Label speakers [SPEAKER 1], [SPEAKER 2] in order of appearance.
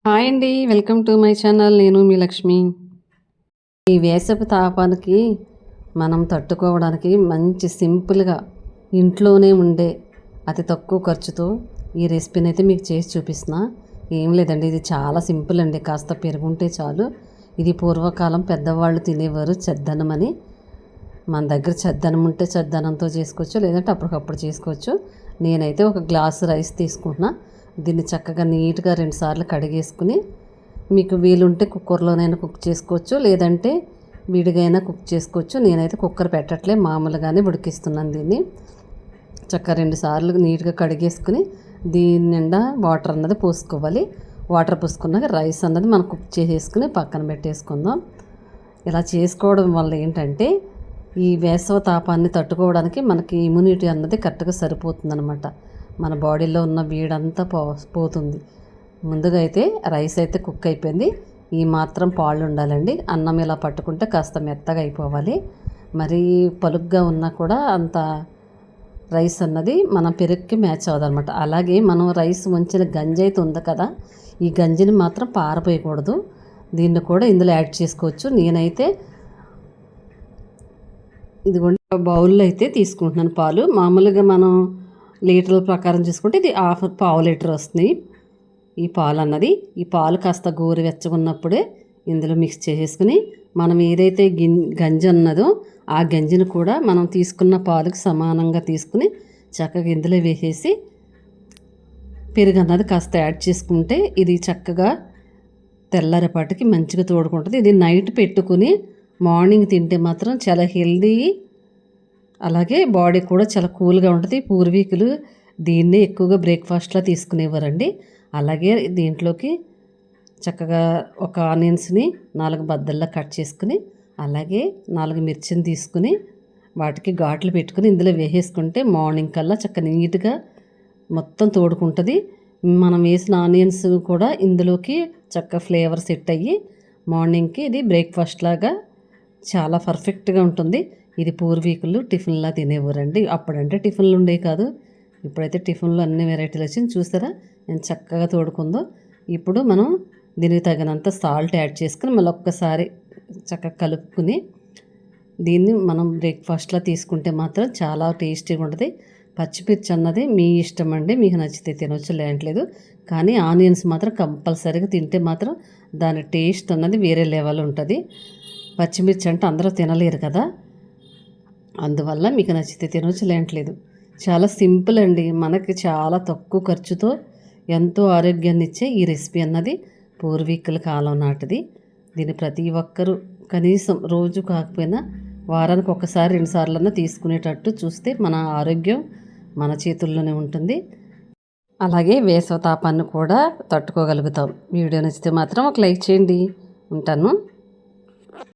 [SPEAKER 1] Hi అండి, welcome to my channel. నేను మీ లక్ష్మి. ఈ వేసవి తాపానికి మనం తట్టుకోవడానికి మంచి సింపుల్గా ఇంట్లోనే ఉండే అతి తక్కువ ఖర్చుతో ఈ రెసిపీని అయితే మీకు చేసి చూపిస్తున్నా. ఏం లేదండి, ఇది చాలా సింపుల్ అండి. కాస్త పెరుగుంటే చాలు. ఇది పూర్వకాలం పెద్దవాళ్ళు తినేవారు చెద్దన్నం అని. మన దగ్గర చెద్దన్నం ఉంటే చెద్దన్నంతో చేసుకోవచ్చు, లేదంటే అప్పటికప్పుడు చేసుకోవచ్చు. నేనైతే ఒక గ్లాసు రైస్ తీసుకుంటున్నా. దీన్ని చక్కగా నీట్గా 2 సార్లు కడిగేసుకుని, మీకు వీలుంటే కుక్కర్లోనైనా కుక్ చేసుకోవచ్చు, లేదంటే విడిగా అయినా కుక్ చేసుకోవచ్చు. నేనైతే కుక్కర్ పెట్టట్లే, మామూలుగానే ఉడికిస్తున్నాను దీన్ని. చక్కగా 2 సార్లు నీట్గా కడిగేసుకుని దీని నిండా వాటర్ అన్నది పోసుకోవాలి. వాటర్ పోసుకున్నాక రైస్ అన్నది మనం కుక్ చేసేసుకుని పక్కన పెట్టేసుకుందాం. ఇలా చేసుకోవడం వల్ల ఏంటంటే ఈ వేసవ తాపాన్ని తట్టుకోవడానికి మనకి ఇమ్యూనిటీ అన్నది కరెక్ట్గా సరిపోతుందన్నమాట. మన బాడీలో ఉన్న వేడంతా పోతుంది. ముందుగా అయితే రైస్ అయితే కుక్ అయిపోయింది. ఈ మాత్రం పాలు ఉండాలండి. అన్నం ఇలా పట్టుకుంటే కాస్త మెత్తగా అయిపోవాలి. మరీ పలుగ్గా ఉన్నా కూడా అంత రైస్ అన్నది మన పెరుగుకి మ్యాచ్ అవ్వదన్నమాట. అలాగే మనం రైస్ వంచిన గంజి అయితే ఉంది కదా, ఈ గంజిని మాత్రం పారపోయకూడదు. దీన్ని కూడా ఇందులో యాడ్ చేసుకోవచ్చు. నేనైతే ఇదిగోండి బౌల్లో అయితే తీసుకుంటున్నాను పాలు. మామూలుగా మనం లీటర్ల ప్రకారం చూసుకుంటే ఇది పావు లీటర్ వస్తుంది ఈ పాలు అన్నది. ఈ పాలు కాస్త గోరువెచ్చగా ఉన్నప్పుడే ఇందులో మిక్స్ చేసేసుకుని, మనం ఏదైతే గంజి ఉన్నదో ఆ గంజిని కూడా మనం తీసుకున్న పాలకు సమానంగా తీసుకుని చక్కగా ఇందులో వేసేసి పెరుగు అన్నది కాస్త యాడ్ చేసుకుంటే ఇది చక్కగా తెల్లరేపాటికి మంచిగా తోడుకుంటుంది. ఇది నైట్ పెట్టుకుని మార్నింగ్ తింటే మాత్రం చాలా హెల్దీ, అలాగే బాడీ కూడా చాలా కూల్గా ఉంటుంది. పూర్వీకులు దీన్నే ఎక్కువగా బ్రేక్ఫాస్ట్లా తీసుకునేవారండి. అలాగే దీంట్లోకి చక్కగా ఒక ఆనియన్స్ని 4 బద్దల్లా కట్ చేసుకుని, అలాగే 4 మిర్చిని తీసుకుని వాటికి ఘాట్లు పెట్టుకుని ఇందులో వేసేసుకుంటే మార్నింగ్ కల్లా చక్కగా నీట్గా మొత్తం తోడుకుంటుంది. మనం వేసిన ఆనియన్స్ కూడా ఇందులోకి చక్కగా ఫ్లేవర్ సెట్ అయ్యి మార్నింగ్కి ఇది బ్రేక్ఫాస్ట్ లాగా చాలా పర్ఫెక్ట్గా ఉంటుంది. ఇది పూర్వీకులు టిఫిన్లా తినేవారండి. అప్పుడంటే టిఫిన్లు ఉండేవి కాదు, ఇప్పుడైతే టిఫిన్లు అన్ని వెరైటీలు వచ్చింది. చూసారా ఎంత చక్కగా తోడుకుందో. ఇప్పుడు మనం దీనికి తగినంత సాల్ట్ యాడ్ చేసుకుని మళ్ళీ ఒక్కసారి చక్కగా కలుపుకుని దీన్ని మనం బ్రేక్ఫాస్ట్లా తీసుకుంటే మాత్రం చాలా టేస్టీగా ఉంటుంది. పచ్చిమిర్చి అన్నది మీ ఇష్టం అండి, మీకు నచ్చితే తినవచ్చు, లేట్లేదు. కానీ ఆనియన్స్ మాత్రం కంపల్సరీగా తింటే మాత్రం దాని టేస్ట్ అన్నది వేరే లెవెల్ ఉంటుంది. పచ్చిమిర్చి అంటే అందరూ తినలేరు కదా, అందువల్ల మీకు నచ్చితే తినవచ్చు, లేట్లేదు. చాలా సింపుల్ అండి. మనకి చాలా తక్కువ ఖర్చుతో ఎంతో ఆరోగ్యాన్ని ఇచ్చే ఈ రెసిపీ అన్నది పూర్వీకుల కాలం నాటిది. దీన్ని ప్రతి ఒక్కరూ కనీసం రోజు కాకపోయినా వారానికి ఒకసారి 2 సార్లన్నా తీసుకునేటట్టు చూస్తే మన ఆరోగ్యం మన చేతుల్లోనే ఉంటుంది. అలాగే వేసవి తాపాన్ని కూడా తట్టుకోగలుగుతాం. వీడియో నచ్చితే మాత్రం ఒక లైక్ చేయండి. ఉంటాను.